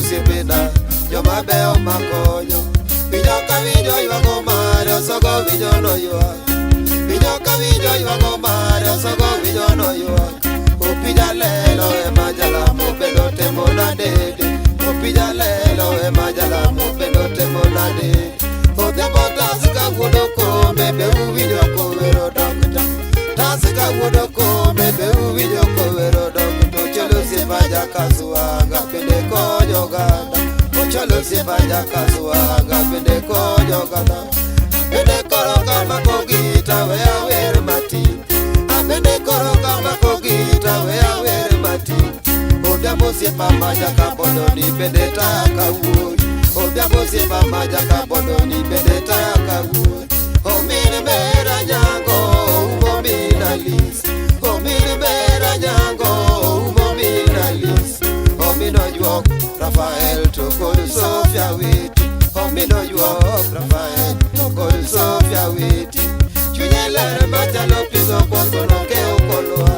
osiepena joma beyo makonyo. Winjo ka winjo ywago mare osogo winjo no ywak. Winjo ka winjo ywago mare osogo winjo no ywak. Opija lelo ema jalamo bendo temo nadede. Opija lelo ema jalamo bendo temo nadede. Odhiambo tasika wuodo kombe be uwinjo kowero dokta. Tasika wuodo kombe be uwinjo kowero dokta. Ocholo osiepa jakasuaga bende konyo oganda. Ocholo osiepa jakasuaga bende konyo oganda. Bende koro kamako gita we awer matin. Bende koro kamako gita we awer matin. Odhiambo osiepa majaka bodoni bende taka wuoyi. Odhiambo osiepa majaka bodoni bende taka wuoyi. Omini mera nyango umo mina lis. Omini mera nyango umo mina lis. Omino ywak Rafael to kod Sofia Witi. Omino ywak Rafael to kod Sofia Witi. Chunye ler machalo piso kwotho noke okolwa.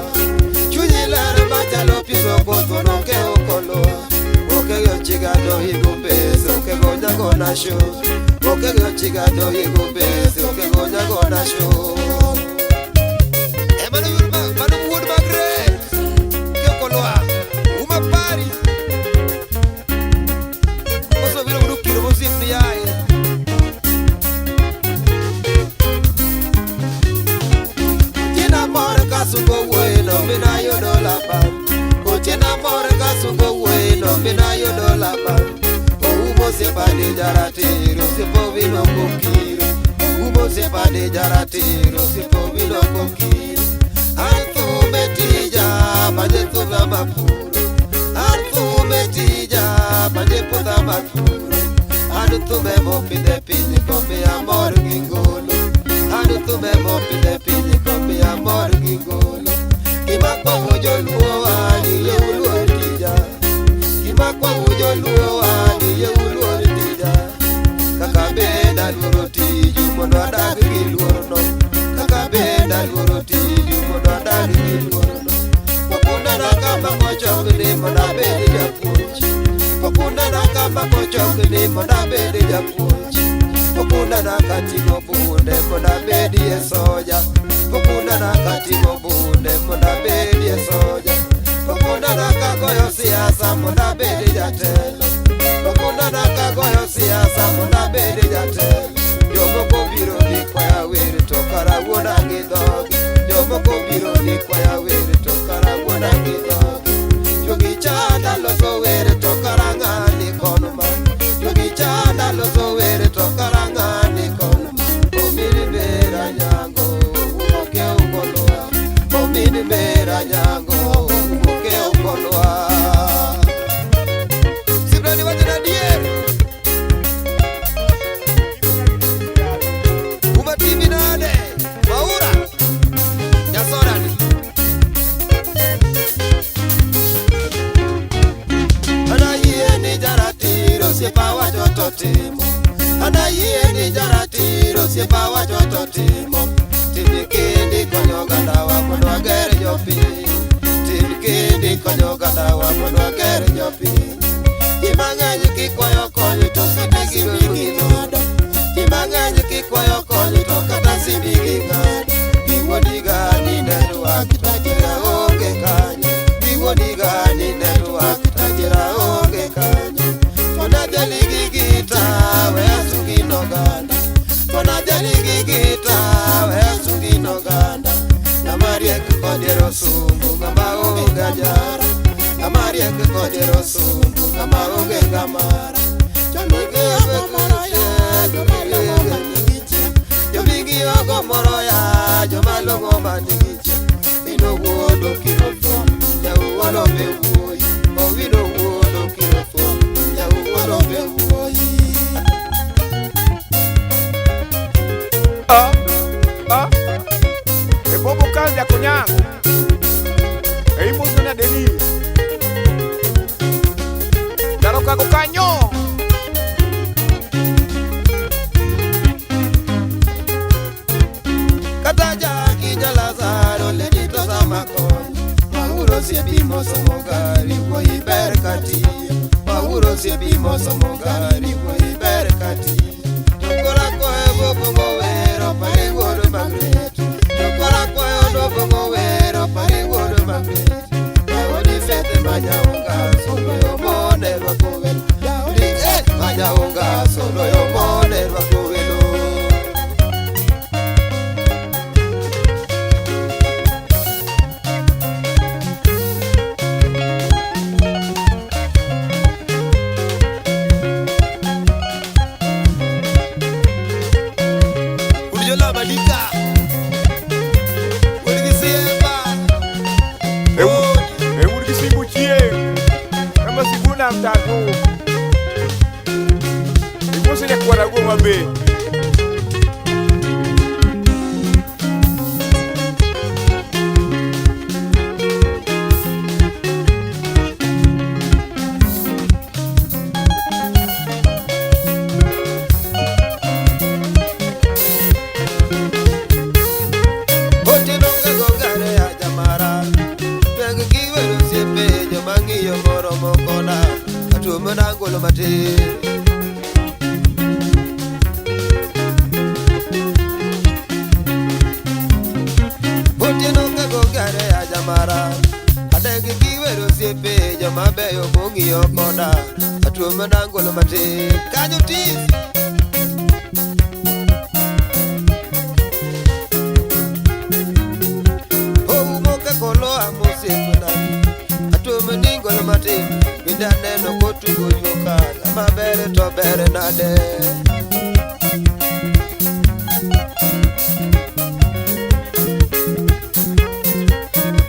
Chunye ler machalo piso kwotho noke okolwa. Okego chigado higo pesa, okego nyago na show. Okego chigado higo pesa, okego nyago na show. Emanu yurma, manu wood magre. Ke okolwa, uma pari. Oso vino mudukiro mosip ni yae. Tina more kasungo bueno, mina yodola bam. Tina more kasungo bueno, mina yodola bam. Umo sepade jaratiro, sepo vino kokiro. Umo sepade jaratiro, sepo vino kokiro. Artu metija, panje tuza mapuro. Artu metija, panje puta mapuro. Artu memo pide pini kopi amor gingolo. Artu memo pide pini kopi amor gingolo. Imakwa ujo luo ani ye uluo tija. Imakwa ujo luo ani ye uluo tija. Kaka beda luoro tiju mondo adag gi luoro no. Kaka beda luoro tiju mondo adag gi luoro no. Pokunda na kama kochokni mondo abed japuonj. Pokunda na kama kochokni mondo abed japuonj. Pokunda na katingo bunde mondo abed ye soja. Pokunda na katingo bunde mondo abed ye soja. Pokunda na kagoyo siasa mondo abed jatelo. Pokunda na kagoyo siasa mondo abed jatelo. Jomoko biro ni kwaya wer to karawuona gi dhog. Jomoko biro ni kwaya wer to karawuona gi dhog. Jogi chanda loso wer to karang'ani kono man. Jogi chanda loso wer to karang'ani kono man. Omini mera nyango umoke ukolwa. Omini mera nyango umoke ukolwa. Sibrani wajina dier. Umatibi nade Maura Nyasorani. Anayie ni jaratiro siepa wacho to timo. Anayie ni jaratiro siepa wacho to timo. Timi kindi konyo gandawa mondo ager jopiny. Timi kindi konyo gandawa mondo ager jopiny. Imang'eny kikwayo konyo to kitegi wigi ng'ado. Imang'eny kikwayo konyo to kata simbi gi ng'ado. Giwoniga ni network tajira onge kanyo. Giwoniga ni network tajira onge kanyo. Tona jali gi gita we asungi noganda. Tona jali gi gita we asungi noganda. Namariek kodero sumbu ngama onge ajara. Namariek kodero sumbu ngama onge gamara. Jomigi ogo moro ya, jomalongo manigiche. Jomigi ogo moro ya, jomalongo manigiche. Wino wuodo kirofo, jauwono be wuoyi. O wino wuodo kirofo, jauwono be wuoyi. Bobo kazi ya konyango Eimuzo na deni Daro kako kanyo Kataja kija Lazaro ledi toza makoni. Mauro siebimo somo gari wo iber katia. Mauro osiepi mosomo gari wuoyi ber kati. Jokora kwayo bopong'o wero pare wuodo Magret. Jokora kwayo dopong'o wero pare wuodo Magret. Daudi fete majaunga solo yo mone rwako welo. Daudi majaunga solo yo mone rwako welo. Tatu ikusi ya kuara goma be Manangolo mate Otieno kago gare ajamara Adegi kiwero siepe joma beyo mong'iyo koda Atuo manangolo mate Kanyo tis Oumo kakolo amosiepe nani Atuo maningolo mate Winda neno kotugo yuka Lama bere to bere nade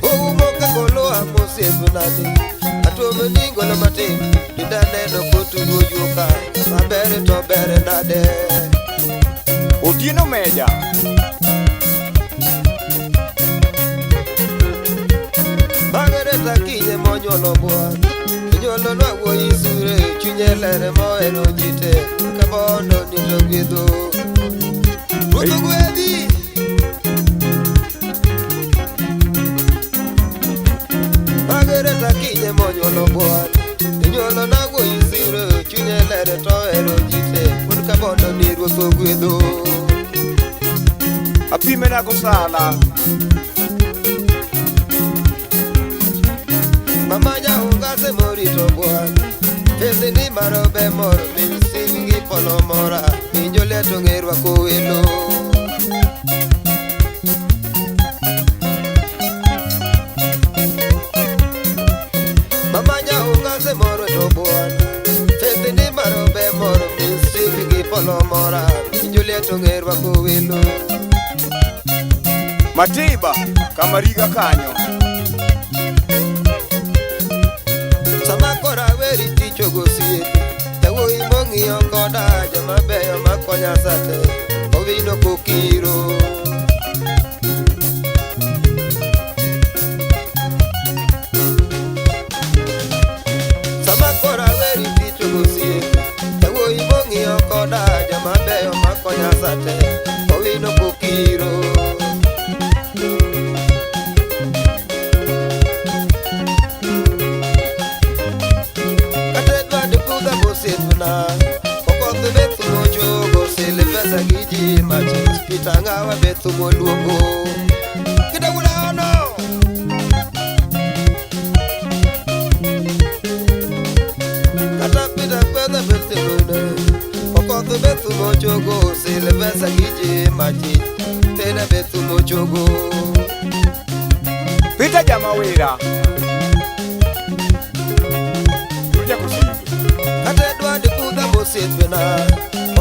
Oumo kakolo amosiepe nade Atuo maningolo mate Winda neno kotugo yuka Lama bere to bere nade Otieno Meja Margareta kinye monyolo buwan Nyolo nwa wuoyi sure chunye lere mohero jite Kabondo nito gwedho Ruto gwedhi Margareta kinye monyolo buwan Nyolo nwa wuoyi sure chunye lere tohero jite Kabondo ni ruto gwedho Apime na gosala Mama jaunga se morito buwan Fesi ni marobe moro Minsingi polo mora Minjo leto ngerwa kowelo Mama jaunga se morito buwan Fesi ni marobe moro Minsingi polo mora Minjo leto ngerwa kowelo Matiba Kamariga kanyo Samakora weri ticho gosiepe Ewo imongi yokoda Jama beyo makonya sate Ovino kokiro Samakora weri ticho gosiepe Ewo imongi yokoda Jama beyo makonya sate Ovino kokiro Okoth bethu mochogo sile pesa giji machis Pitanga wa bethu moluongo Kita gula ono Kata pita pesa bethu mune Okoth bethu mochogo sile pesa giji machis Tena bethu mochogo Pita jamawira Tuja kusimu Kata edwadi kuda mosipena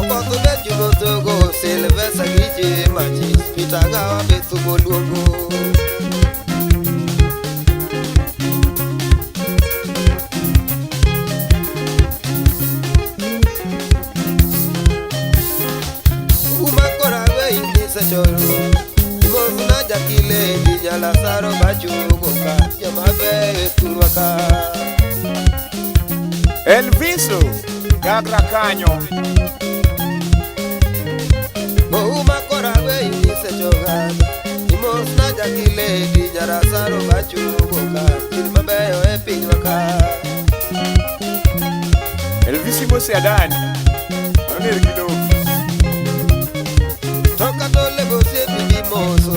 Okoth bethu mochogo sile pesa giji machis Pitanga wa bethu moluongo Choro Mosuna jakile Dijala saro bachugoka Jamabe turwaka Elviso Gagra kanyo Mohuma korawe inise chogan Mosuna jakile Dijala saro bachugoka Jamabe pinywaka Elvisimo Siadani Anonir Kilo Toka tole gosie pidi moso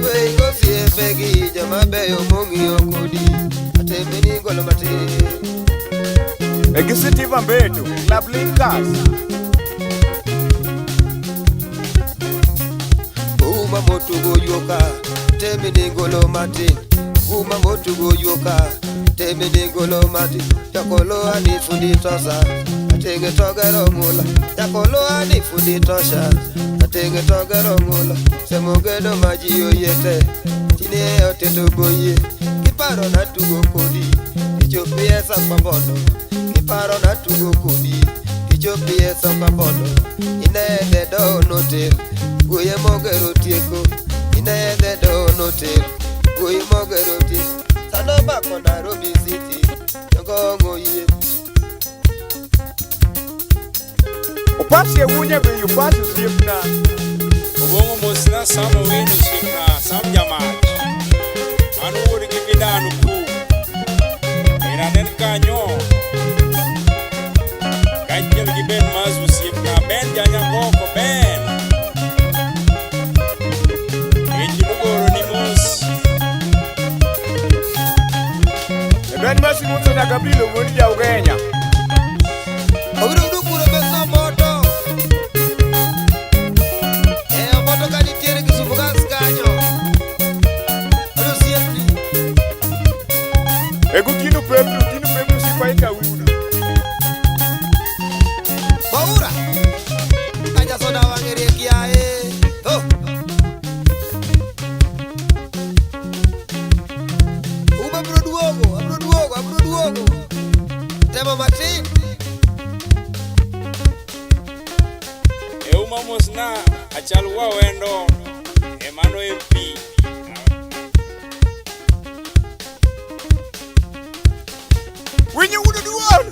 Wei gosie pegi jama beyo mongi okudi Atemeni golo mati Egisiti Vambeto Club Linkas Uma motugo yoka Temeni golo mati Uma motugo yoka Temeni golo mati Yakolo ani fundi tosa Atenge togero ngula Yakolo ani fundi tosha Atenge togero ngula Semogedo maji oyete Chine oteto boye Kiparo na tugo kodi Kichopie sapa bono Kiparo na tugo kodi Kichopie sapa bono Inaede do notel Goye mogero tieko Inaede do notel Goye mogero tieko Sano bako Nairobi City Ngongo ye Upasi Wunya be you pass to sleep na Obongo Mosina Sam Wenu Sipna Sam Jamat Anu wuri kikidanu ku Iranen kanyo Kajel giben mazu sipna Ben janya koko Ben Ejilugoro ni mus Ben Masi Musa na Gabriel Wuni ya Ugenya Obiru kure beso moto Moto kani tiere kisubuka skanyo Ado siepli Egu kinu pebru sipaika wudu Baura Kanya soda wangere kiae Oh Uba broduogo Tema mati Euma Mosina Achalwa wendo Emano MP Winye wudu duwan